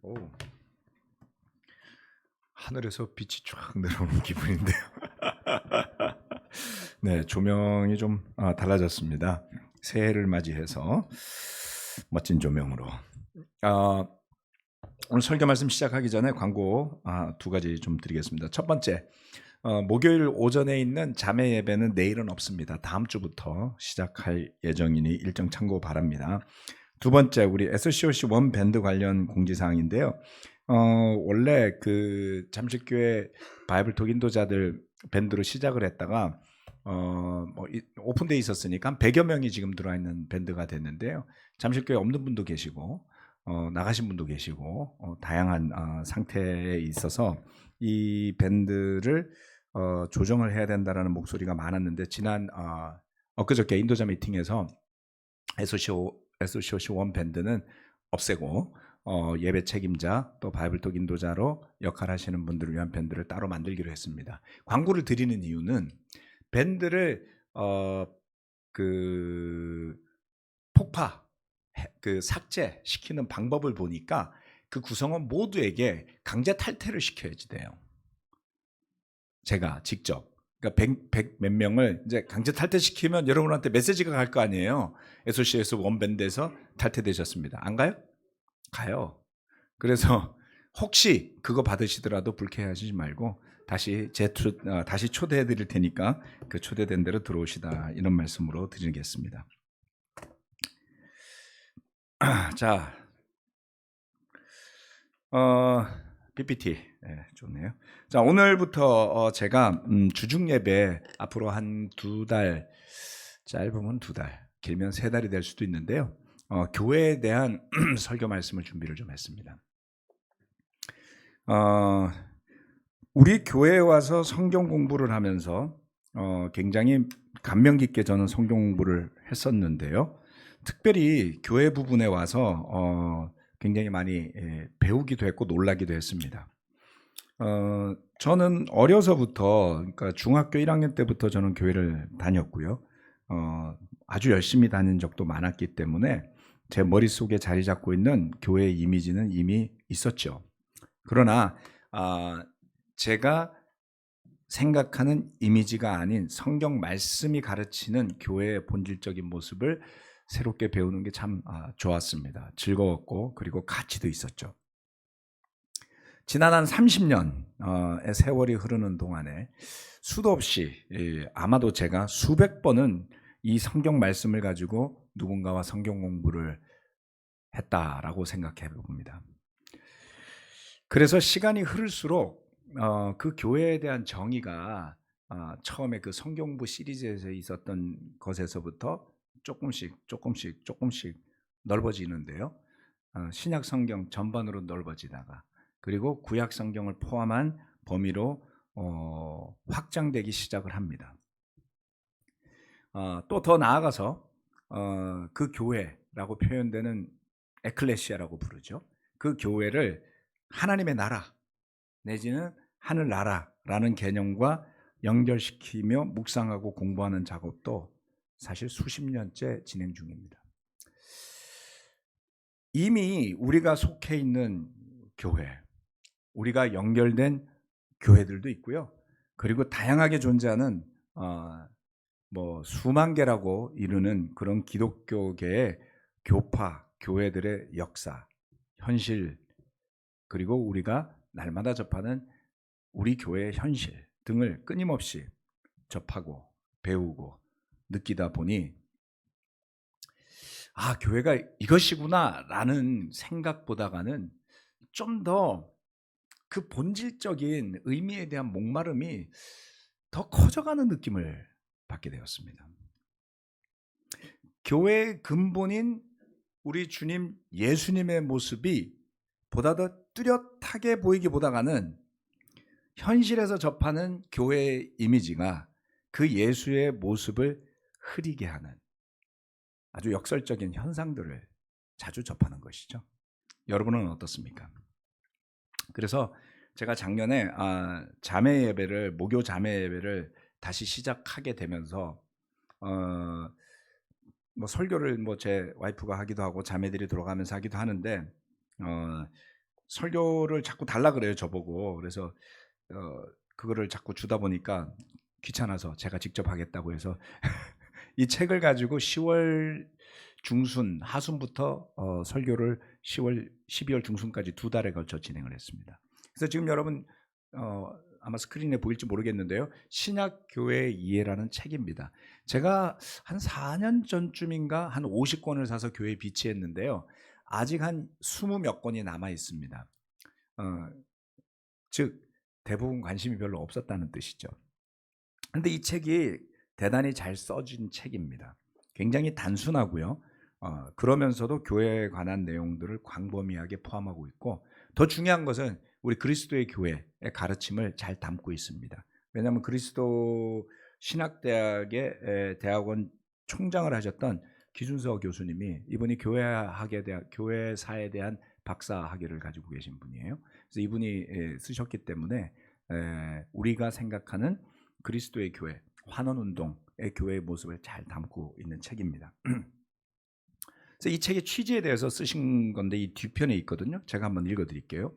오, 하늘에서 빛이 쫙 내려오는 기분인데요. 네, 조명이 좀 달라졌습니다. 새해를 맞이해서 멋진 조명으로. 아, 오늘 설교 말씀 시작하기 전에 광고 두 가지 좀 드리겠습니다. 첫 번째, 목요일 오전에 있는 자매 예배는 내일은 없습니다. 다음 주부터 시작할 예정이니 일정 참고 바랍니다. 두 번째, 우리 SCOC 원 밴드 관련 공지사항인데요. 원래 그 잠실교회 바이블톡 인도자들 밴드로 시작을 했다가 오픈되어 있었으니까 한 100여 명이 지금 들어와 있는 밴드가 됐는데요. 잠실교회 없는 분도 계시고 나가신 분도 계시고 다양한 상태에 있어서 이 밴드를 조정을 해야 된다라는 목소리가 많았는데 지난 엊그저께 인도자 미팅에서 SCOC 원 밴드는 없애고 예배 책임자 또 바이블톡 인도자로 역할하시는 분들을 위한 밴드를 따로 만들기로 했습니다. 광고를 드리는 이유는 밴드를 폭파 삭제시키는 방법을 보니까 그 구성원 모두에게 강제 탈퇴를 시켜야지 돼요. 제가 직접 그러니까 100 몇 명을 이제 강제 탈퇴시키면 여러분한테 메시지가 갈 거 아니에요. SOC에서 원밴드에서 탈퇴되셨습니다. 안 가요? 가요. 그래서 혹시 그거 받으시더라도 불쾌하시지 말고 다시 다시 초대해 드릴 테니까 그 초대된 대로 들어오시다 이런 말씀으로 드리겠습니다. 자, PPT 좋네요. 자, 오늘부터 제가 주중 예배 앞으로 한 2달, 짧으면 2달, 길면 3달이 될 수도 있는데요. 교회에 대한 설교 말씀을 준비를 좀 했습니다. 우리 교회에 와서 성경 공부를 하면서 굉장히 감명 깊게 저는 성경 공부를 했었는데요. 특별히 교회 부분에 와서 굉장히 많이 배우기도 했고 놀라기도 했습니다. 저는 어려서부터, 그러니까 중학교 1학년 때부터 저는 교회를 다녔고요. 아주 열심히 다닌 적도 많았기 때문에 제 머릿속에 자리 잡고 있는 교회의 이미지는 이미 있었죠. 그러나 제가 생각하는 이미지가 아닌 성경 말씀이 가르치는 교회의 본질적인 모습을 새롭게 배우는 게 참 좋았습니다. 즐거웠고 그리고 가치도 있었죠. 지난 한 30년의 세월이 흐르는 동안에 수도 없이 아마도 제가 수백 번은 이 성경 말씀을 가지고 누군가와 성경 공부를 했다라고 생각해 봅니다. 그래서 시간이 흐를수록 그 교회에 대한 정의가 처음에 그 성경부 시리즈에서 있었던 것에서부터 조금씩 넓어지는데요. 신약 성경 전반으로 넓어지다가 그리고 구약 성경을 포함한 범위로 확장되기 시작을 합니다. 또 더 나아가서 그 교회라고 표현되는 에클레시아라고 부르죠. 그 교회를 하나님의 나라 내지는 하늘나라라는 개념과 연결시키며 묵상하고 공부하는 작업도 사실 수십 년째 진행 중입니다. 이미 우리가 속해 있는 교회, 우리가 연결된 교회들도 있고요. 그리고 다양하게 존재하는 수만 개라고 이르는 그런 기독교계의 교파, 교회들의 역사, 현실, 그리고 우리가 날마다 접하는 우리 교회의 현실 등을 끊임없이 접하고 배우고 느끼다 보니 교회가 이것이구나라는 생각보다는 좀 더 그 본질적인 의미에 대한 목마름이 더 커져가는 느낌을 받게 되었습니다. 교회의 근본인 우리 주님 예수님의 모습이 보다 더 뚜렷하게 보이기보다는 현실에서 접하는 교회의 이미지가 그 예수의 모습을 흐리게 하는 아주 역설적인 현상들을 자주 접하는 것이죠. 여러분은 어떻습니까? 그래서 제가 작년에 자매 예배를, 목요 자매 예배를 다시 시작하게 되면서 설교를 제 와이프가 하기도 하고 자매들이 들어가면서 하기도 하는데 설교를 자꾸 달라 그래요, 저보고. 그래서 그거를 자꾸 주다 보니까 귀찮아서 제가 직접 하겠다고 해서 이 책을 가지고 10월 중순 하순부터 설교를 12월 중순까지 2달에 걸쳐 진행을 했습니다. 그래서 지금 여러분 아마 스크린에 보일지 모르겠는데요, 신약교회 이해라는 책입니다. 제가 한 4년 전쯤인가 한 50권을 사서 교회에 비치했는데요, 아직 한 20몇 권이 남아 있습니다. 즉 대부분 관심이 별로 없었다는 뜻이죠. 그런데 이 책이 대단히 잘 써진 책입니다. 굉장히 단순하고요, 그러면서도 교회에 관한 내용들을 광범위하게 포함하고 있고, 더 중요한 것은 우리 그리스도의 교회의 가르침을 잘 담고 있습니다. 왜냐하면 그리스도 신학대학의 대학원 총장을 하셨던 기준서 교수님이, 이분이 교회사에 대한 박사 학위를 가지고 계신 분이에요. 그래서 이분이 쓰셨기 때문에 우리가 생각하는 그리스도의 교회, 환원운동의 교회의 모습을 잘 담고 있는 책입니다. 그래서 이 책의 취지에 대해서 쓰신 건데 이 뒤편에 있거든요. 제가 한번 읽어드릴게요.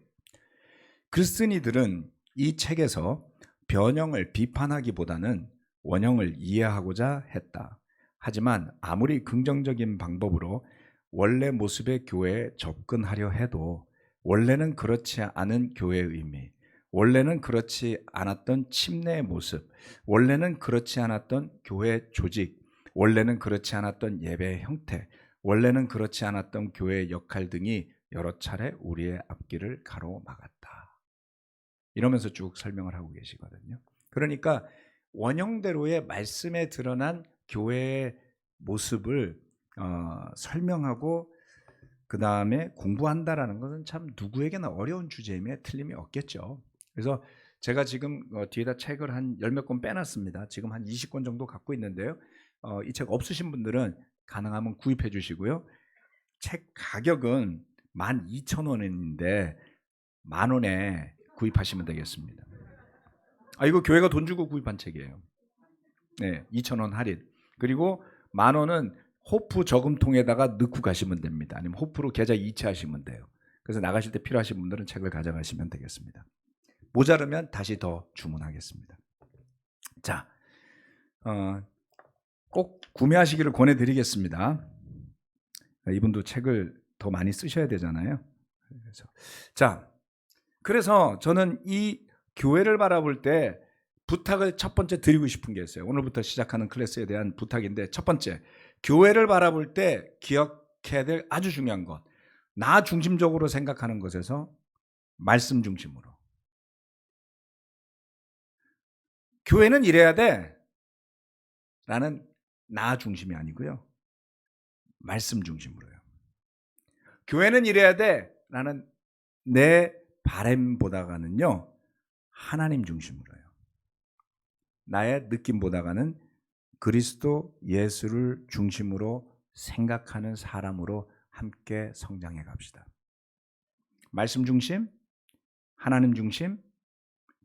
크리스찬이들은 이 책에서 변형을 비판하기보다는 원형을 이해하고자 했다. 하지만 아무리 긍정적인 방법으로 원래 모습의 교회에 접근하려 해도 원래는 그렇지 않은 교회의 의미, 원래는 그렇지 않았던 침례의 모습, 원래는 그렇지 않았던 교회 조직, 원래는 그렇지 않았던 예배의 형태, 원래는 그렇지 않았던 교회의 역할 등이 여러 차례 우리의 앞길을 가로막았다. 이러면서 쭉 설명을 하고 계시거든요. 그러니까 원형대로의 말씀에 드러난 교회의 모습을 설명하고 그 다음에 공부한다라는 것은 참 누구에게나 어려운 주제임에 틀림이 없겠죠. 그래서 제가 지금 뒤에다 책을 한 10몇 권 빼놨습니다. 지금 한 20권 정도 갖고 있는데요, 이 책 없으신 분들은 가능하면 구입해 주시고요. 책 가격은 12,000원인데 10,000원에 구입하시면 되겠습니다. 이거 교회가 돈 주고 구입한 책이에요. 네, 2,000원 할인. 그리고 10,000원은 호프 저금통에다가 넣고 가시면 됩니다. 아니면 호프로 계좌 이체하시면 돼요. 그래서 나가실 때 필요하신 분들은 책을 가져가시면 되겠습니다. 모자르면 다시 더 주문하겠습니다. 자, 꼭 구매하시기를 권해드리겠습니다. 이분도 책을 더 많이 쓰셔야 되잖아요. 그래서 저는 이 교회를 바라볼 때 부탁을 첫 번째 드리고 싶은 게 있어요. 오늘부터 시작하는 클래스에 대한 부탁인데, 첫 번째, 교회를 바라볼 때 기억해야 될 아주 중요한 것, 나 중심적으로 생각하는 것에서 말씀 중심으로. 교회는 이래야 돼 라는 나 중심이 아니고요, 말씀 중심으로요. 교회는 이래야 돼 라는 내 바램보다가는요, 하나님 중심으로요. 나의 느낌보다가는 그리스도 예수를 중심으로 생각하는 사람으로 함께 성장해 갑시다. 말씀 중심, 하나님 중심,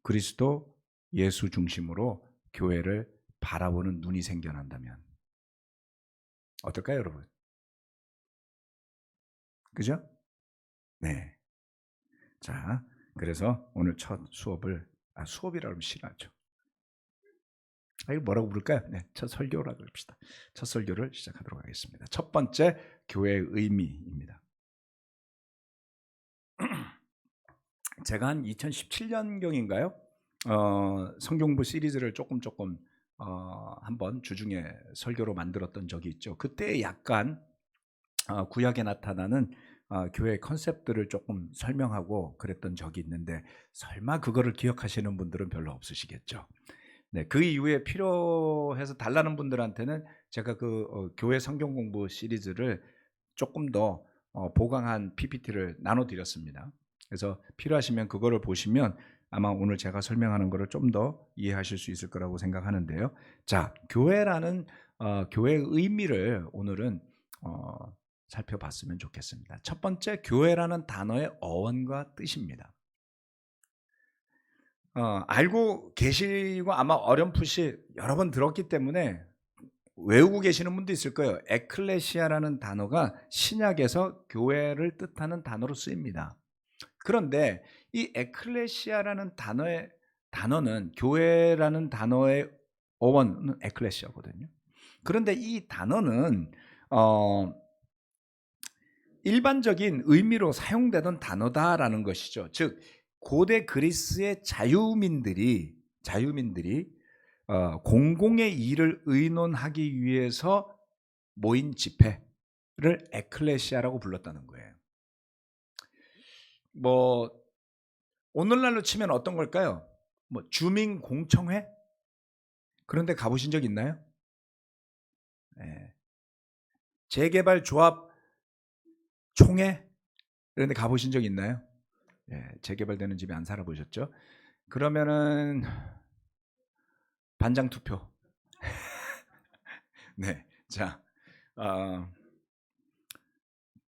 그리스도 예수 중심으로 교회를 바라보는 눈이 생겨난다면 어떨까요, 여러분? 그죠? 네. 자, 그래서 오늘 첫 수업을, 수업이라 하면 싫어하죠. 이거 뭐라고 부를까요? 네, 첫 설교라고 합시다. 첫 설교를 시작하도록 하겠습니다. 첫 번째, 교회의 의미입니다. 제가 한 2017년경인가요? 성경부 시리즈를 조금 한번 주중에 설교로 만들었던 적이 있죠. 그때 약간 구약에 나타나는 교회의 컨셉들을 조금 설명하고 그랬던 적이 있는데, 설마 그거를 기억하시는 분들은 별로 없으시겠죠. 네, 그 이후에 필요해서 달라는 분들한테는 제가 그 교회 성경 공부 시리즈를 조금 더 보강한 PPT를 나눠드렸습니다. 그래서 필요하시면 그거를 보시면 아마 오늘 제가 설명하는 거를 좀 더 이해하실 수 있을 거라고 생각하는데요. 자, 교회라는 교회의 의미를 오늘은 살펴봤으면 좋겠습니다. 첫 번째, 교회라는 단어의 어원과 뜻입니다. 알고 계시고 아마 어렴풋이 여러 번 들었기 때문에 외우고 계시는 분도 있을 거예요. 에클레시아라는 단어가 신약에서 교회를 뜻하는 단어로 쓰입니다. 그런데 이 에클레시아라는 단어는 교회라는 단어의 어원은 에클레시아거든요. 그런데 이 단어는 일반적인 의미로 사용되던 단어다라는 것이죠. 즉 고대 그리스의 자유민들이 공공의 일을 의논하기 위해서 모인 집회를 에클레시아라고 불렀다는 거예요. 뭐 오늘날로 치면 어떤 걸까요? 뭐 주민 공청회? 그런데 가보신 적 있나요? 네. 재개발 조합 총회? 그런데 가보신 적 있나요? 예, 재개발되는 집에 안 살아보셨죠? 그러면은 반장 투표. 네, 자,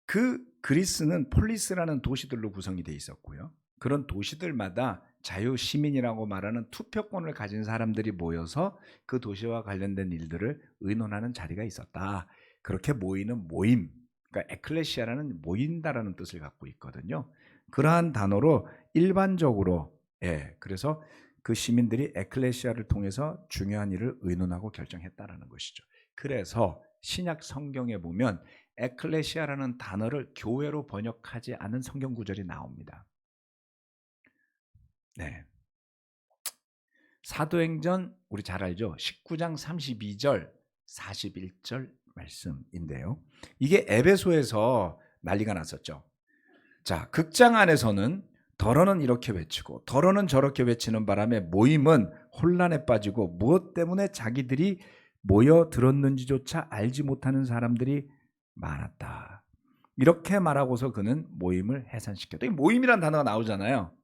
그 그리스는 폴리스라는 도시들로 구성이 돼 있었고요. 그런 도시들마다 자유 시민이라고 말하는 투표권을 가진 사람들이 모여서 그 도시와 관련된 일들을 의논하는 자리가 있었다. 그렇게 모이는 모임, 그러니까 에클레시아라는 모인다라는 뜻을 갖고 있거든요. 그러한 단어로 일반적으로, 그래서 그 시민들이 에클레시아를 통해서 중요한 일을 의논하고 결정했다라는 것이죠. 그래서 신약 성경에 보면 에클레시아라는 단어를 교회로 번역하지 않은 성경 구절이 나옵니다. 네. 사도행전 우리 잘 알죠? 19장 32절, 41절 말씀인데요. 이게 에베소에서 난리가 났었죠. 자, 극장 안에서는 더러는 이렇게 외치고 더러는 저렇게 외치는 바람에 모임은 혼란에 빠지고 무엇 때문에 자기들이 모여들었는지조차 알지 못하는 사람들이 많았다. 이렇게 말하고서 그는 모임을 해산시켰다. 모임이란 단어가 나오잖아요.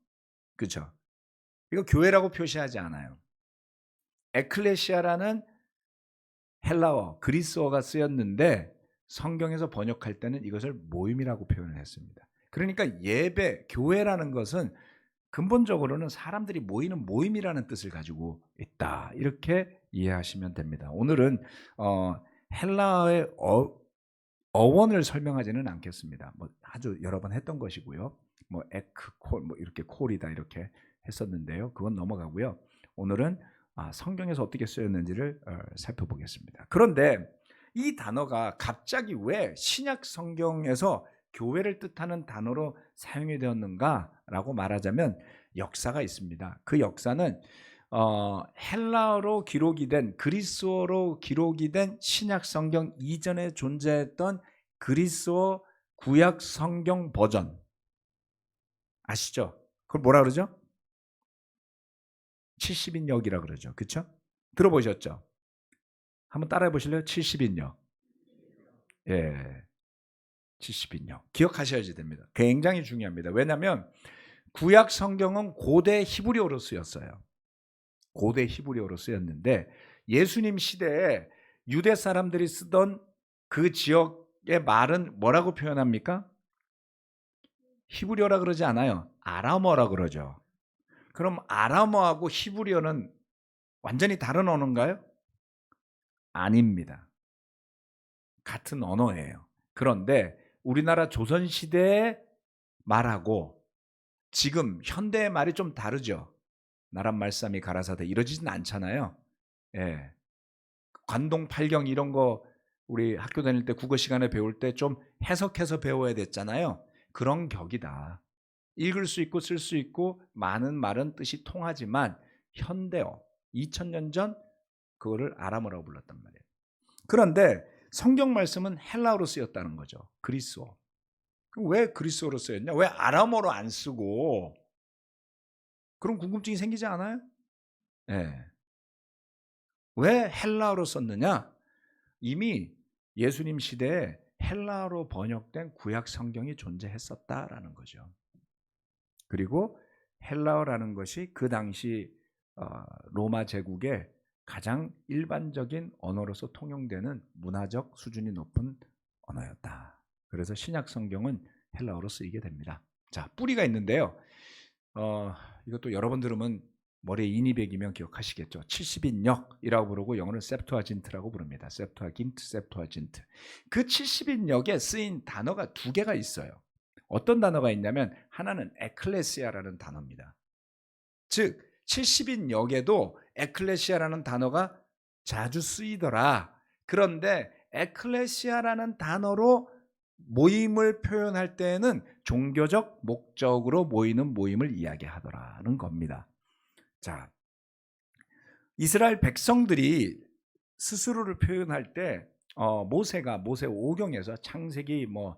그렇죠? 이거 교회라고 표시하지 않아요. 에클레시아라는 헬라어, 그리스어가 쓰였는데 성경에서 번역할 때는 이것을 모임이라고 표현을 했습니다. 그러니까 예배, 교회라는 것은 근본적으로는 사람들이 모이는 모임이라는 뜻을 가지고 있다. 이렇게 이해하시면 됩니다. 오늘은 헬라어의 어원을 설명하지는 않겠습니다. 뭐 아주 여러 번 했던 것이고요. 뭐 에크콜, 뭐 이렇게 콜이다 이렇게 했었는데요. 그건 넘어가고요. 오늘은 성경에서 어떻게 쓰였는지를 살펴보겠습니다. 그런데 이 단어가 갑자기 왜 신약 성경에서 교회를 뜻하는 단어로 사용이 되었는가라고 말하자면 역사가 있습니다. 그 역사는 헬라어로 기록이 된, 그리스어로 기록이 된 신약 성경 이전에 존재했던 그리스어 구약 성경 버전 아시죠? 그걸 뭐라 그러죠? 70인역이라 그러죠. 그렇죠? 들어보셨죠? 한번 따라해 보실래요? 70인역. 예. 70인역. 기억하셔야지 됩니다. 굉장히 중요합니다. 왜냐하면 구약 성경은 고대 히브리어로 쓰였어요. 고대 히브리어로 쓰였는데 예수님 시대에 유대 사람들이 쓰던 그 지역의 말은 뭐라고 표현합니까? 히브리어라 그러지 않아요. 아람어라 그러죠. 그럼 아람어하고 히브리어는 완전히 다른 언어인가요? 아닙니다. 같은 언어예요. 그런데 우리나라 조선시대의 말하고 지금 현대의 말이 좀 다르죠. 나란 말싸미 가라사대 이러지는 않잖아요. 예. 관동 팔경 이런 거 우리 학교 다닐 때 국어 시간에 배울 때 좀 해석해서 배워야 됐잖아요. 그런 격이다. 읽을 수 있고 쓸 수 있고 많은 말은 뜻이 통하지만 현대어 2000년 전 그거를 아람어라고 불렀단 말이에요. 그런데 성경 말씀은 헬라어로 쓰였다는 거죠. 그리스어. 왜 그리스어로 쓰였냐? 왜 아람어로 안 쓰고? 그런 궁금증이 생기지 않아요? 네. 왜 헬라어로 썼느냐? 이미 예수님 시대에 헬라어로 번역된 구약 성경이 존재했었다라는 거죠. 그리고 헬라어라는 것이 그 당시 로마 제국의 가장 일반적인 언어로서 통용되는 문화적 수준이 높은 언어였다. 그래서 신약 성경은 헬라어로 쓰이게 됩니다. 자, 뿌리가 있는데요. 이것도 여러 번 들으면 머리에 인이 배기면 기억하시겠죠. 70인역이라고 부르고 영어는 septuagint라고 부릅니다. septuagint, septuagint. 그 70인역에 쓰인 단어가 두 개가 있어요. 어떤 단어가 있냐면 하나는 에클레시아라는 단어입니다. 즉 70인 역에도 에클레시아라는 단어가 자주 쓰이더라. 그런데 에클레시아라는 단어로 모임을 표현할 때에는 종교적 목적으로 모이는 모임을 이야기하더라는 겁니다. 자, 이스라엘 백성들이 스스로를 표현할 때 모세가 모세 5경에서 창세기 뭐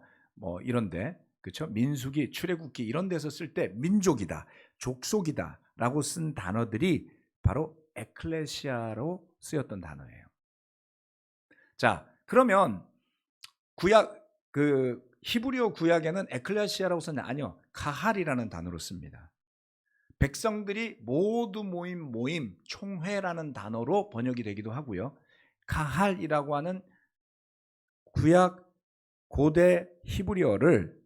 이런데 그렇죠? 민수기, 출애굽기 이런 데서 쓸 때 민족이다, 족속이다라고 쓴 단어들이 바로 에클레시아로 쓰였던 단어예요. 자, 그러면 구약 그 히브리어 구약에는 에클레시아라고 썼냐? 아니요. 가할이라는 단어로 씁니다. 백성들이 모두 모임, 총회라는 단어로 번역이 되기도 하고요. 가할이라고 하는 구약 고대 히브리어를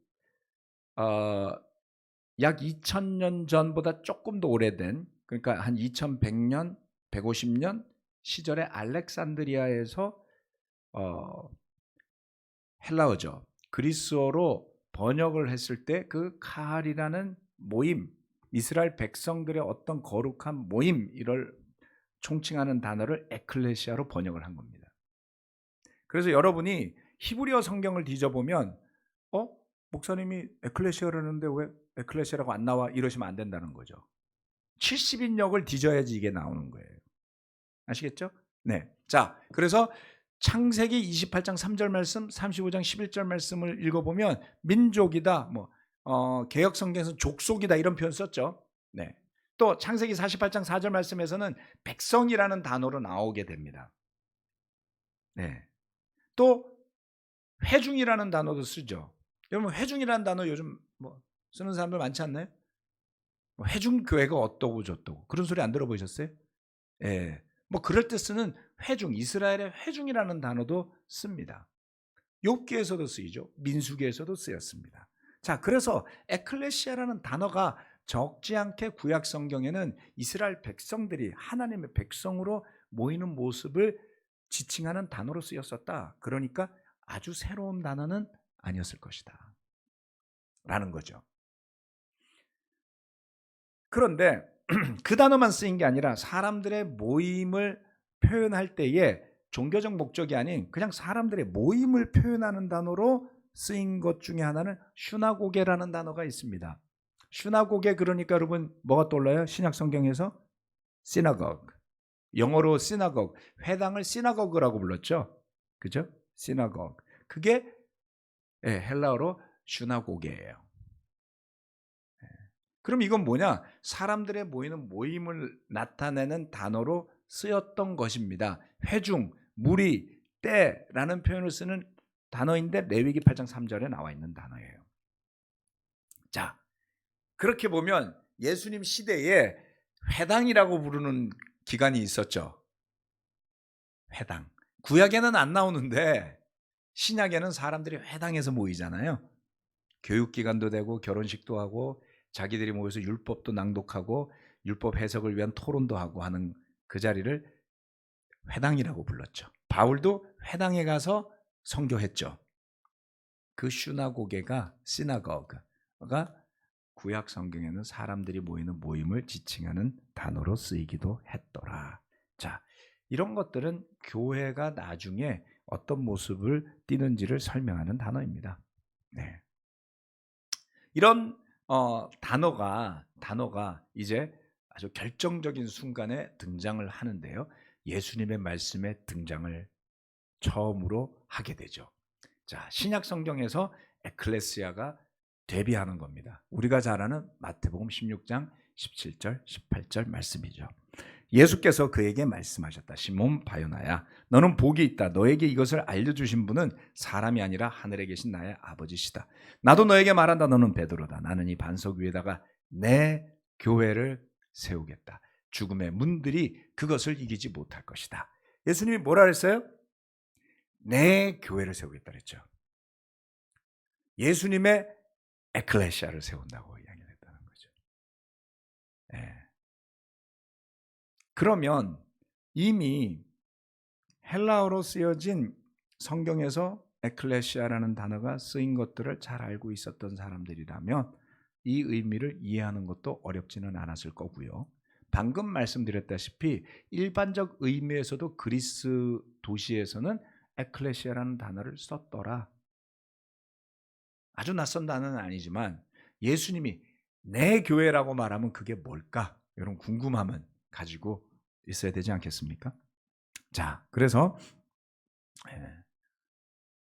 약 2000년 전보다 조금 더 오래된, 그러니까 한 2100년, 150년 시절에 알렉산드리아에서 헬라어죠. 그리스어로 번역을 했을 때 그 가할이라는 모임, 이스라엘 백성들의 어떤 거룩한 모임, 이를 총칭하는 단어를 에클레시아로 번역을 한 겁니다. 그래서 여러분이 히브리어 성경을 뒤져보면 목사님이 에클레시아라는데 왜 에클레시아라고 안 나와? 이러시면 안 된다는 거죠. 70인역을 뒤져야지 이게 나오는 거예요. 아시겠죠? 네. 자, 그래서 창세기 28장 3절 말씀, 35장 11절 말씀을 읽어보면 민족이다, 개역 성경에서 족속이다 이런 표현 썼죠. 네. 또 창세기 48장 4절 말씀에서는 백성이라는 단어로 나오게 됩니다. 네. 또 회중이라는 단어도 쓰죠. 여러분 회중이라는 단어 요즘 쓰는 사람들 많지 않나요? 회중교회가 어떠고 저떠고 그런 소리 안 들어보셨어요? 예. 그럴 때 쓰는 회중, 이스라엘의 회중이라는 단어도 씁니다. 욥기에서도 쓰이죠. 민수기에서도 쓰였습니다. 자, 그래서 에클레시아라는 단어가 적지 않게 구약 성경에는 이스라엘 백성들이 하나님의 백성으로 모이는 모습을 지칭하는 단어로 쓰였었다. 그러니까 아주 새로운 단어는 아니었을 것이다 라는 거죠. 그런데 그 단어만 쓰인 게 아니라 사람들의 모임을 표현할 때에 종교적 목적이 아닌 그냥 사람들의 모임을 표현하는 단어로 쓰인 것 중에 하나는 슈나고게라는 단어가 있습니다. 슈나고게, 그러니까 여러분 뭐가 떠올라요? 신약 성경에서 시나고그, 영어로 시나고그, 회당을 시나고그라고 불렀죠. 그죠? 시나고그. 그게 헬라어로 슈나고게예요. 그럼 이건 뭐냐? 사람들의 모이는 모임을 나타내는 단어로 쓰였던 것입니다. 회중, 무리, 때라는 표현을 쓰는 단어인데 레위기 8장 3절에 나와 있는 단어예요. 자, 그렇게 보면 예수님 시대에 회당이라고 부르는 기간이 있었죠. 회당. 구약에는 안 나오는데 신약에는 사람들이 회당에서 모이잖아요. 교육기관도 되고 결혼식도 하고 자기들이 모여서 율법도 낭독하고 율법 해석을 위한 토론도 하고 하는 그 자리를 회당이라고 불렀죠. 바울도 회당에 가서 선교했죠. 그 슈나고게가 시나고그가 구약 성경에는 사람들이 모이는 모임을 지칭하는 단어로 쓰이기도 했더라. 자, 이런 것들은 교회가 나중에 어떤 모습을 띠는지를 설명하는 단어입니다. 네. 이런 단어가 이제 아주 결정적인 순간에 등장을 하는데요. 예수님의 말씀에 등장을 처음으로 하게 되죠. 자, 신약 성경에서 에클레시아가 데뷔하는 겁니다. 우리가 잘 아는 마태복음 16장 17절, 18절 말씀이죠. 예수께서 그에게 말씀하셨다. 시몬 바요나야, 너는 복이 있다. 너에게 이것을 알려주신 분은 사람이 아니라 하늘에 계신 나의 아버지시다. 나도 너에게 말한다. 너는 베드로다. 나는 이 반석 위에다가 내 교회를 세우겠다. 죽음의 문들이 그것을 이기지 못할 것이다. 예수님이 뭐라 그랬어요? 내 교회를 세우겠다 그랬죠. 예수님의 에클레시아를 세운다고 이야기했다는 거죠. 네. 그러면 이미 헬라어로 쓰여진 성경에서 에클레시아라는 단어가 쓰인 것들을 잘 알고 있었던 사람들이라면 이 의미를 이해하는 것도 어렵지는 않았을 거고요. 방금 말씀드렸다시피 일반적 의미에서도 그리스 도시에서는 에클레시아라는 단어를 썼더라. 아주 낯선 단어는 아니지만 예수님이 내 교회라고 말하면 그게 뭘까? 이런 궁금함은 가지고 있어야 되지 않겠습니까? 자, 그래서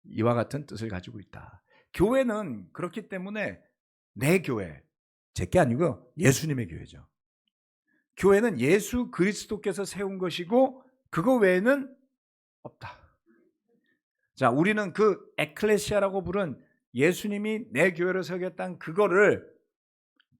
이와 같은 뜻을 가지고 있다. 교회는 그렇기 때문에 내 교회, 제게 아니고 예수님의 교회죠. 교회는 예수 그리스도께서 세운 것이고 그거 외에는 없다. 자, 우리는 그 에클레시아라고 부른 예수님이 내 교회를 세우겠다는 그거를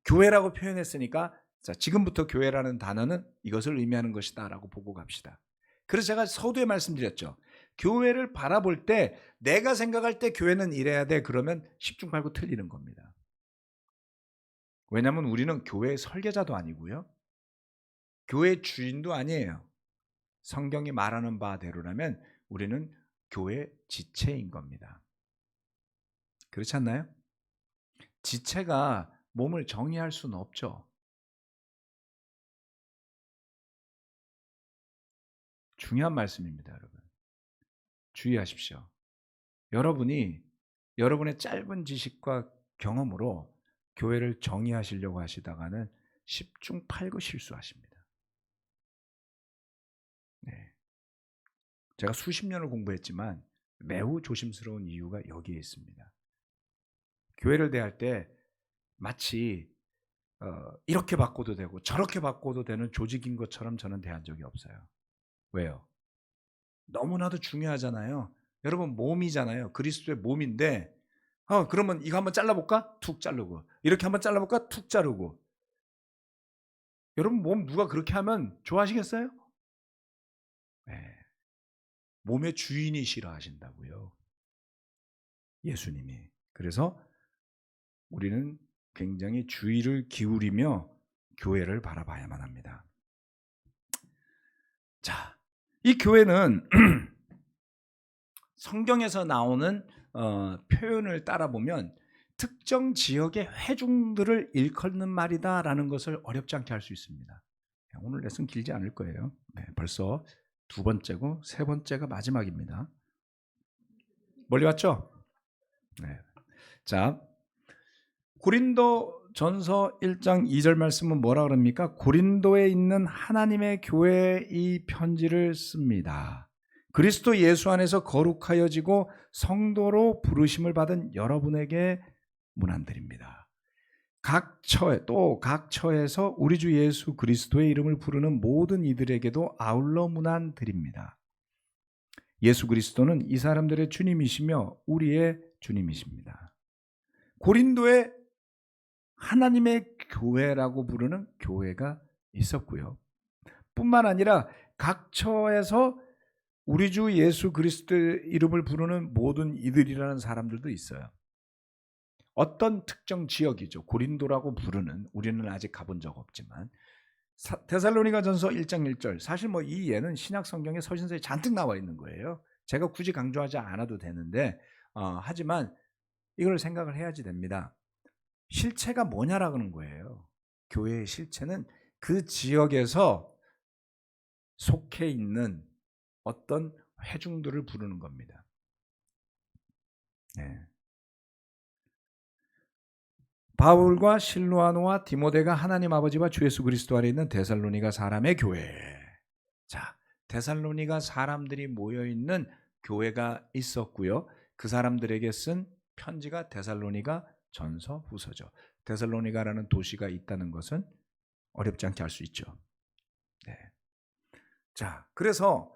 교회라고 표현했으니까 자, 지금부터 교회라는 단어는 이것을 의미하는 것이다라고 보고 갑시다. 그래서 제가 서두에 말씀드렸죠. 교회를 바라볼 때 내가 생각할 때 교회는 이래야 돼 그러면 10중 8구 틀리는 겁니다. 왜냐하면 우리는 교회의 설계자도 아니고요. 교회 주인도 아니에요. 성경이 말하는 바대로라면 우리는 교회 지체인 겁니다. 그렇지 않나요? 지체가 몸을 정의할 수는 없죠. 중요한 말씀입니다, 여러분. 주의하십시오. 여러분이 여러분의 짧은 지식과 경험으로 교회를 정의하시려고 하시다가는 10중 8구 실수하십니다. 네. 제가 수십 년을 공부했지만 매우 조심스러운 이유가 여기에 있습니다. 교회를 대할 때 마치 이렇게 바꿔도 되고 저렇게 바꿔도 되는 조직인 것처럼 저는 대한 적이 없어요. 왜요? 너무나도 중요하잖아요. 여러분 몸이잖아요. 그리스도의 몸인데 그러면 이거 한번 잘라볼까? 툭 자르고 이렇게 한번 잘라볼까? 툭 자르고 여러분 몸 누가 그렇게 하면 좋아하시겠어요? 네. 몸의 주인이 싫어하신다고요. 예수님이. 그래서 우리는 굉장히 주의를 기울이며 교회를 바라봐야만 합니다. 자, 이 교회는 성경에서 나오는 표현을 따라 보면 특정 지역의 회중들을 일컫는 말이다라는 것을 어렵지 않게 할 수 있습니다. 오늘 레슨 길지 않을 거예요. 네, 벌써 두 번째고 세 번째가 마지막입니다. 멀리 왔죠? 네. 자, 고린도 전서 1장 2절 말씀은 뭐라 그럽니까? 고린도에 있는 하나님의 교회에 이 편지를 씁니다. 그리스도 예수 안에서 거룩하여지고 성도로 부르심을 받은 여러분에게 문안드립니다. 각 처에서 우리 주 예수 그리스도의 이름을 부르는 모든 이들에게도 아울러 문안드립니다. 예수 그리스도는 이 사람들의 주님이시며 우리의 주님이십니다. 고린도에 하나님의 교회라고 부르는 교회가 있었고요. 뿐만 아니라 각 처에서 우리 주 예수 그리스도의 이름을 부르는 모든 이들이라는 사람들도 있어요. 어떤 특정 지역이죠. 고린도라고 부르는, 우리는 아직 가본 적 없지만 데살로니가전서 1장 1절, 사실 이 예는 신약 성경의 서신서에 잔뜩 나와 있는 거예요. 제가 굳이 강조하지 않아도 되는데 하지만 이걸 생각을 해야지 됩니다. 실체가 뭐냐라는 거예요. 교회의 실체는 그 지역에서 속해 있는 어떤 회중들을 부르는 겁니다. 네. 바울과 실루아노와 디모데가 하나님 아버지와 주 예수 그리스도 안에 있는 데살로니가 사람의 교회. 자, 데살로니가 사람들이 모여 있는 교회가 있었고요. 그 사람들에게 쓴 편지가 데살로니가 전서 후서죠. 데살로니가라는 도시가 있다는 것은 어렵지 않게 알 수 있죠. 네. 자, 그래서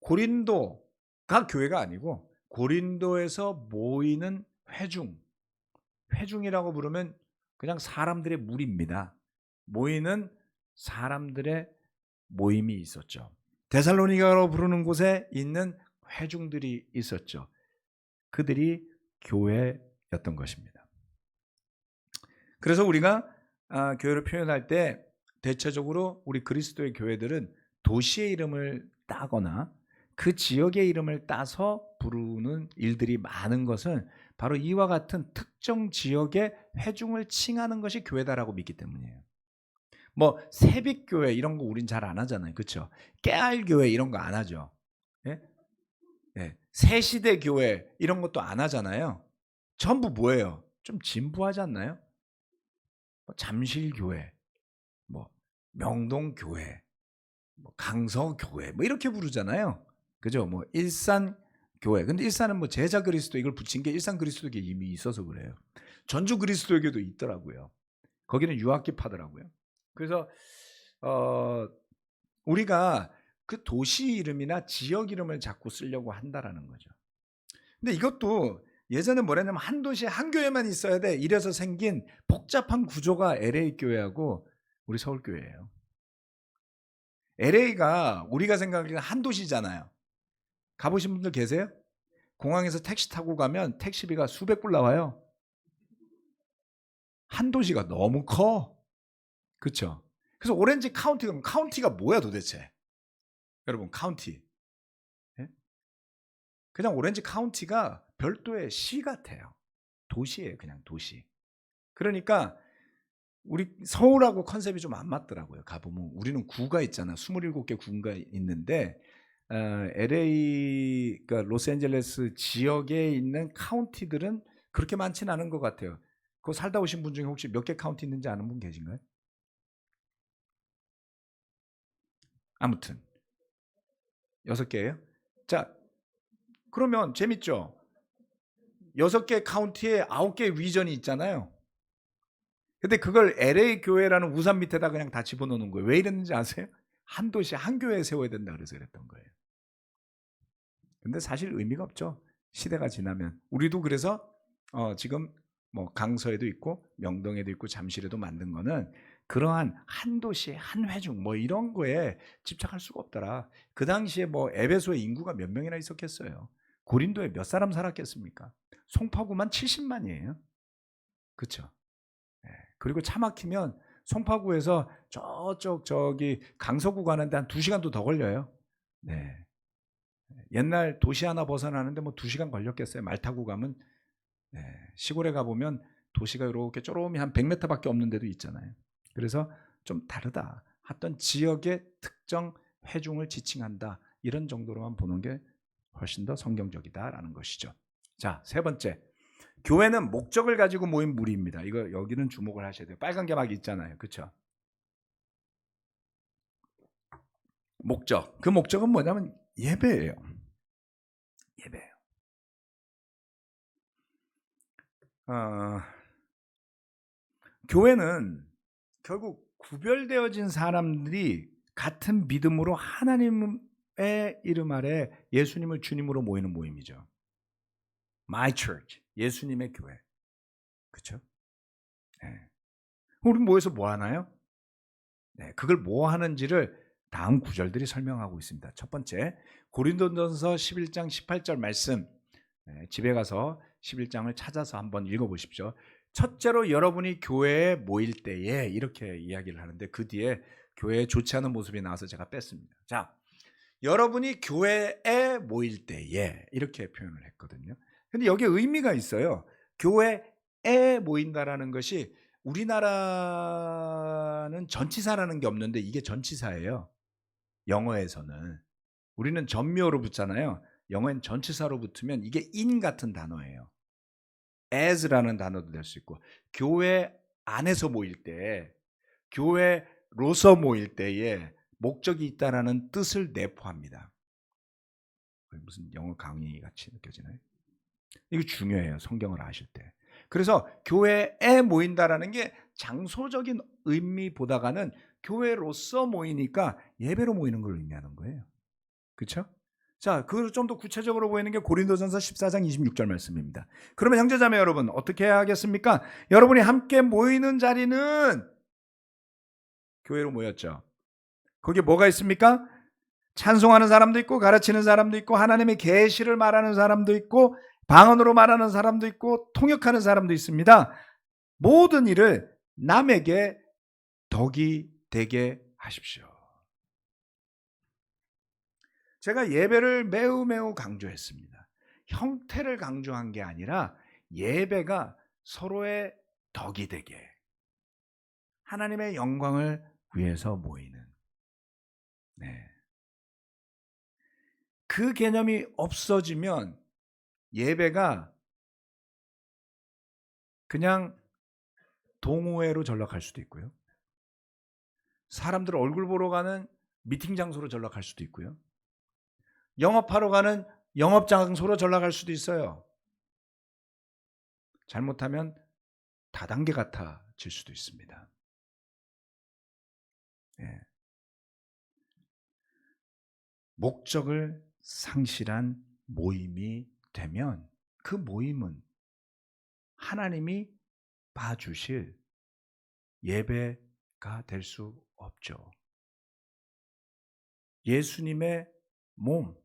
고린도가 교회가 아니고 고린도에서 모이는 회중이라고 부르면 그냥 사람들의 무리입니다. 모이는 사람들의 모임이 있었죠. 데살로니가로 부르는 곳에 있는 회중들이 있었죠. 그들이 교회였던 것입니다. 그래서 우리가 교회를 표현할 때 대체적으로 우리 그리스도의 교회들은 도시의 이름을 따거나 그 지역의 이름을 따서 부르는 일들이 많은 것은 바로 이와 같은 특정 지역의 회중을 칭하는 것이 교회다라고 믿기 때문이에요. 뭐 새빛교회 이런 거 우린 잘 안 하잖아요. 그렇죠? 깨알교회 이런 거 안 하죠. 예? 예. 새시대 교회 이런 것도 안 하잖아요. 전부 뭐예요? 좀 진부하지 않나요? 뭐 잠실교회, 뭐 명동교회, 뭐 강서교회 뭐 이렇게 부르잖아요. 그죠? 뭐 일산교회. 근데 일산은 뭐 제자 그리스도 이걸 붙인 게 일산 그리스도교에 이미 있어서 그래요. 전주 그리스도교도 있더라고요. 거기는 유학기파더라고요. 그래서 우리가 그 도시 이름이나 지역 이름을 자꾸 쓰려고 한다라는 거죠. 근데 이것도 예전에 뭐랬냐면 한 도시에 한 교회만 있어야 돼 이래서 생긴 복잡한 구조가 LA 교회하고 우리 서울 교회예요. LA가 우리가 생각하기는 한 도시잖아요. 가보신 분들 계세요? 공항에서 택시 타고 가면 택시비가 수백 불 나와요. 한 도시가 너무 커. 그렇죠? 그래서 오렌지 카운티가 카운티가 뭐야 도대체? 여러분 카운티. 예? 그냥 오렌지 카운티가 별도의 시 같아요. 도시예요, 그냥 도시. 그러니까 우리 서울하고 컨셉이 좀 안 맞더라고요. 가보면 우리는 구가 있잖아. 27개 구가 있는데 LA, 그러니까 로스앤젤레스 지역에 있는 카운티들은 그렇게 많지는 않은 것 같아요. 그거 살다 오신 분 중에 혹시 몇 개 카운티 있는지 아는 분 계신가요? 아무튼 6개예요. 자, 그러면 재밌죠? 6개 카운티에 9개 위전이 있잖아요. 근데 그걸 LA 교회라는 우산 밑에다 그냥 다 집어넣는 거예요. 왜 이랬는지 아세요? 한 도시 한 교회 세워야 된다 그래서 그랬던 거예요. 근데 사실 의미가 없죠. 시대가 지나면. 우리도 그래서 지금 뭐 강서에도 있고 명동에도 있고 잠실에도 만든 거는 그러한 한 도시 한 회중 뭐 이런 거에 집착할 수가 없더라. 그 당시에 뭐 에베소에 인구가 몇 명이나 있었겠어요. 고린도에 몇 사람 살았겠습니까? 송파구만 70만이에요. 그렇죠? 네. 그리고 차 막히면 송파구에서 저쪽 저기 강서구 가는데 한 2시간도 더 걸려요. 네. 옛날 도시 하나 벗어나는데 뭐 2시간 걸렸겠어요. 말 타고 가면. 네. 시골에 가보면 도시가 이렇게 쪼로미 한 100m밖에 없는 데도 있잖아요. 그래서 좀 다르다. 어떤 지역의 특정 회중을 지칭한다. 이런 정도로만 보는 게 훨씬 더 성경적이다라는 것이죠. 자, 세 번째. 교회는 목적을 가지고 모인 무리입니다. 이거 여기는 주목을 하셔야 돼요. 빨간 게 막 있잖아요. 그렇죠? 목적. 그 목적은 뭐냐면 예배예요. 예배예요. 교회는 결국 구별되어진 사람들이 같은 믿음으로 하나님의 이름 아래 예수님을 주님으로 모이는 모임이죠. My Church, 예수님의 교회. 그렇죠? 네. 우리 모여서 뭐 하나요? 네, 그걸 뭐 하는지를 다음 구절들이 설명하고 있습니다. 첫 번째, 고린도전서 11장 18절 말씀. 네, 집에 가서 11장을 찾아서 한번 읽어보십시오. 첫째로 여러분이 교회에 모일 때에 이렇게 이야기를 하는데 그 뒤에 교회에 좋지 않은 모습이 나와서 제가 뺐습니다. 자, 여러분이 교회에 모일 때에 이렇게 표현을 했거든요. 근데 여기에 의미가 있어요. 교회에 모인다라는 것이 우리나라는 전치사라는 게 없는데 이게 전치사예요. 영어에서는. 우리는 전미어로 붙잖아요. 영어엔 전치사로 붙으면 이게 in 같은 단어예요. as라는 단어도 될 수 있고 교회 안에서 모일 때 교회로서 모일 때에 목적이 있다라는 뜻을 내포합니다. 무슨 영어 강의 같이 느껴지나요? 이거 중요해요. 성경을 아실 때. 그래서 교회에 모인다라는 게 장소적인 의미보다가는 교회로서 모이니까 예배로 모이는 걸 의미하는 거예요. 그렇죠? 자, 그걸 좀 더 구체적으로 보이는 게 고린도전서 14장 26절 말씀입니다. 그러면 형제자매 여러분 어떻게 해야 하겠습니까? 여러분이 함께 모이는 자리는 교회로 모였죠. 거기에 뭐가 있습니까? 찬송하는 사람도 있고 가르치는 사람도 있고 하나님의 계시를 말하는 사람도 있고 방언으로 말하는 사람도 있고 통역하는 사람도 있습니다. 모든 일을 남에게 덕이 되게 하십시오. 제가 예배를 매우 매우 강조했습니다. 형태를 강조한 게 아니라 예배가 서로의 덕이 되게 하나님의 영광을 위해서 모이는, 네. 그 개념이 없어지면 예배가 그냥 동호회로 전락할 수도 있고요. 사람들 얼굴 보러 가는 미팅 장소로 전락할 수도 있고요. 영업하러 가는 영업 장소로 전락할 수도 있어요. 잘못하면 다단계 같아질 수도 있습니다. 예. 목적을 상실한 모임이 되면 그 모임은 하나님이 봐주실 예배가 될 수 없죠. 예수님의 몸,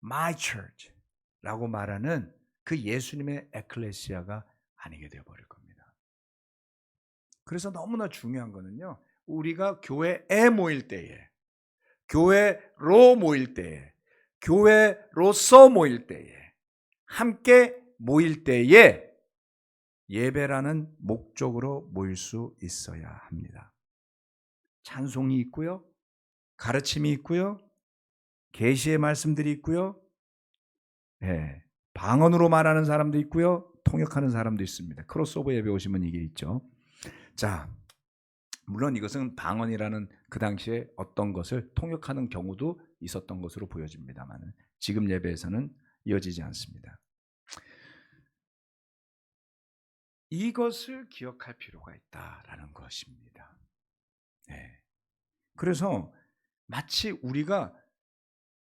my church라고 말하는 그 예수님의 에클레시아가 아니게 되어버릴 겁니다. 그래서 너무나 중요한 거는요, 우리가 교회에 모일 때에, 교회로 모일 때에, 교회로서 모일 때에, 함께 모일 때에 예배라는 목적으로 모일 수 있어야 합니다. 찬송이 있고요, 가르침이 있고요, 계시의 말씀들이 있고요, 네, 방언으로 말하는 사람도 있고요, 통역하는 사람도 있습니다. 크로스오버 예배 오시면 이게 있죠. 자, 물론 이것은 방언이라는 그 당시에 어떤 것을 통역하는 경우도 있었던 것으로 보여집니다만 지금 예배에서는 이어지지 않습니다. 이것을 기억할 필요가 있다라는 것입니다. 네. 그래서 마치 우리가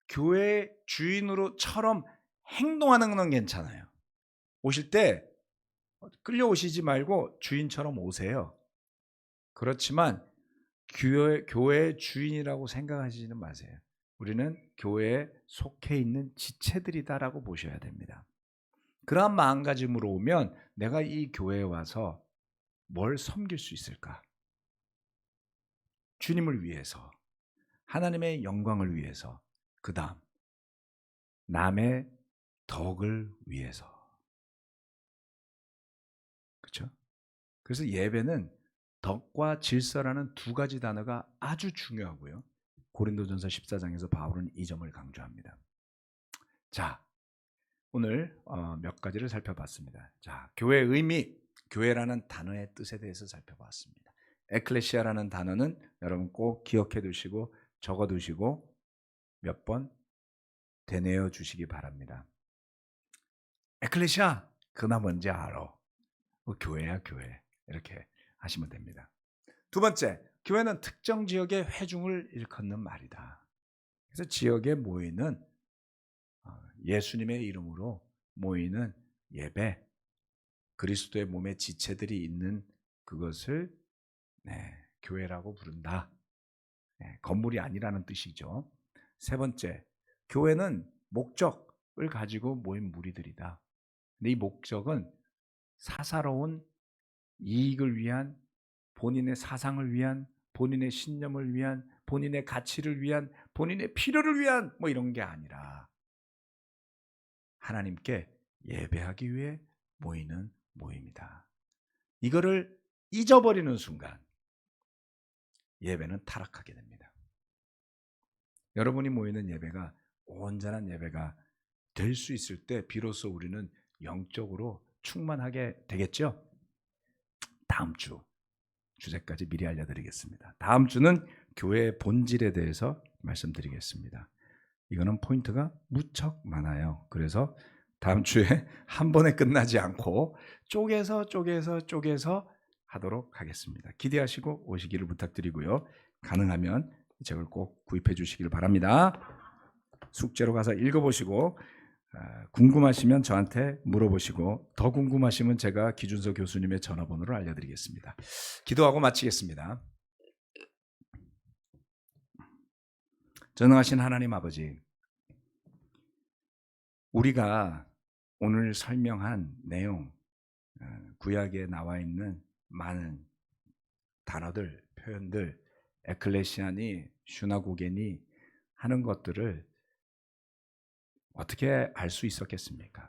교회 주인으로처럼 행동하는 건 괜찮아요. 오실 때 끌려오시지 말고 주인처럼 오세요. 그렇지만 교회 주인이라고 생각하시지는 마세요. 우리는 교회에 속해 있는 지체들이다라고 보셔야 됩니다. 그러한 마음가짐으로 오면 내가 이 교회에 와서 뭘 섬길 수 있을까? 주님을 위해서, 하나님의 영광을 위해서, 그 다음 남의 덕을 위해서. 그렇죠? 그래서 예배는 덕과 질서라는 두 가지 단어가 아주 중요하고요. 고린도전서 14장에서 바울은 이 점을 강조합니다. 자, 오늘 몇 가지를 살펴봤습니다. 자, 교회의 의미, 교회라는 단어의 뜻에 대해서 살펴봤습니다. 에클레시아라는 단어는 여러분 꼭 기억해 두시고 적어 두시고 몇 번 되뇌어 주시기 바랍니다. 에클레시아, 그나 뭔지 알아. 교회야 교회. 이렇게 하시면 됩니다. 두 번째, 교회는 특정 지역의 회중을 일컫는 말이다. 그래서 지역에 모이는 예수님의 이름으로 모이는 예배, 그리스도의 몸의 지체들이 있는 그것을 교회라고 부른다. 건물이 아니라는 뜻이죠. 세 번째, 교회는 목적을 가지고 모인 무리들이다. 근데 이 목적은 사사로운 이익을 위한, 본인의 사상을 위한, 본인의 신념을 위한, 본인의 가치를 위한, 본인의 필요를 위한 뭐 이런 게 아니라 하나님께 예배하기 위해 모이는 모임이다. 이거를 잊어버리는 순간 예배는 타락하게 됩니다. 여러분이 모이는 예배가 온전한 예배가 될 수 있을 때 비로소 우리는 영적으로 충만하게 되겠죠? 다음 주 주제까지 미리 알려드리겠습니다. 다음 주는 교회의 본질에 대해서 말씀드리겠습니다. 이거는 포인트가 무척 많아요. 그래서 다음 주에 한 번에 끝나지 않고 쪼개서 하도록 하겠습니다. 기대하시고 오시기를 부탁드리고요. 가능하면 이 책을 꼭 구입해 주시길 바랍니다. 숙제로 가서 읽어보시고 궁금하시면 저한테 물어보시고 더 궁금하시면 제가 기준서 교수님의 전화번호를 알려드리겠습니다. 기도하고 마치겠습니다. 전능하신 하나님 아버지, 우리가 오늘 설명한 내용, 구약에 나와 있는 많은 단어들, 표현들, 에클레시아니, 슈나고게니 하는 것들을 어떻게 알 수 있었겠습니까?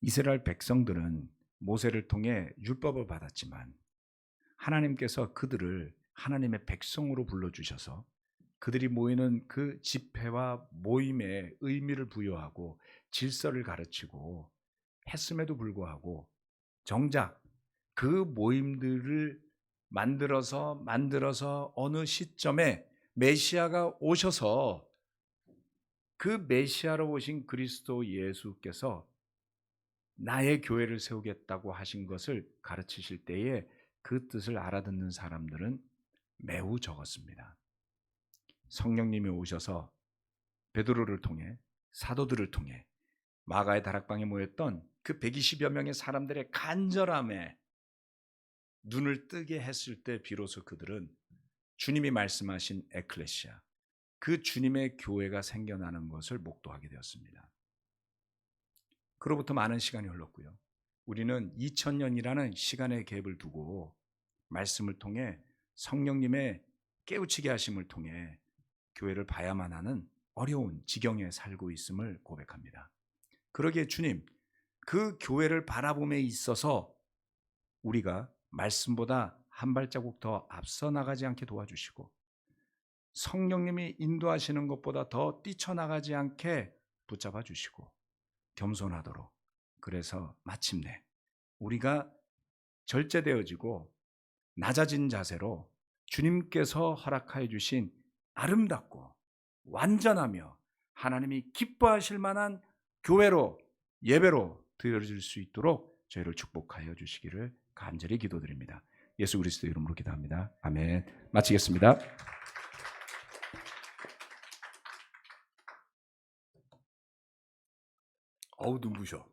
이스라엘 백성들은 모세를 통해 율법을 받았지만 하나님께서 그들을 하나님의 백성으로 불러주셔서 그들이 모이는 그 집회와 모임에 의미를 부여하고 질서를 가르치고 했음에도 불구하고 정작 그 모임들을 만들어서 어느 시점에 메시아가 오셔서 그 메시아로 오신 그리스도 예수께서 나의 교회를 세우겠다고 하신 것을 가르치실 때에 그 뜻을 알아듣는 사람들은 매우 적었습니다. 성령님이 오셔서 베드로를 통해 사도들을 통해 마가의 다락방에 모였던 그 120여 명의 사람들의 간절함에 눈을 뜨게 했을 때 비로소 그들은 주님이 말씀하신 에클레시아, 그 주님의 교회가 생겨나는 것을 목도하게 되었습니다. 그로부터 많은 시간이 흘렀고요. 우리는 2000년이라는 시간의 갭을 두고 말씀을 통해 성령님의 깨우치게 하심을 통해 교회를 봐야만 하는 어려운 지경에 살고 있음을 고백합니다. 그러기에 주님, 그 교회를 바라봄에 있어서 우리가 말씀보다 한 발자국 더 앞서 나가지 않게 도와주시고 성령님이 인도하시는 것보다 더 뛰쳐나가지 않게 붙잡아 주시고 겸손하도록, 그래서 마침내 우리가 절제되어지고 낮아진 자세로 주님께서 허락하여 주신 아름답고 완전하며 하나님이 기뻐하실 만한 교회로, 예배로 드려질 수 있도록 저희를 축복하여 주시기를 간절히 기도드립니다. 예수 그리스도 이름으로 기도합니다. 아멘. 마치겠습니다. 어우 눈부셔.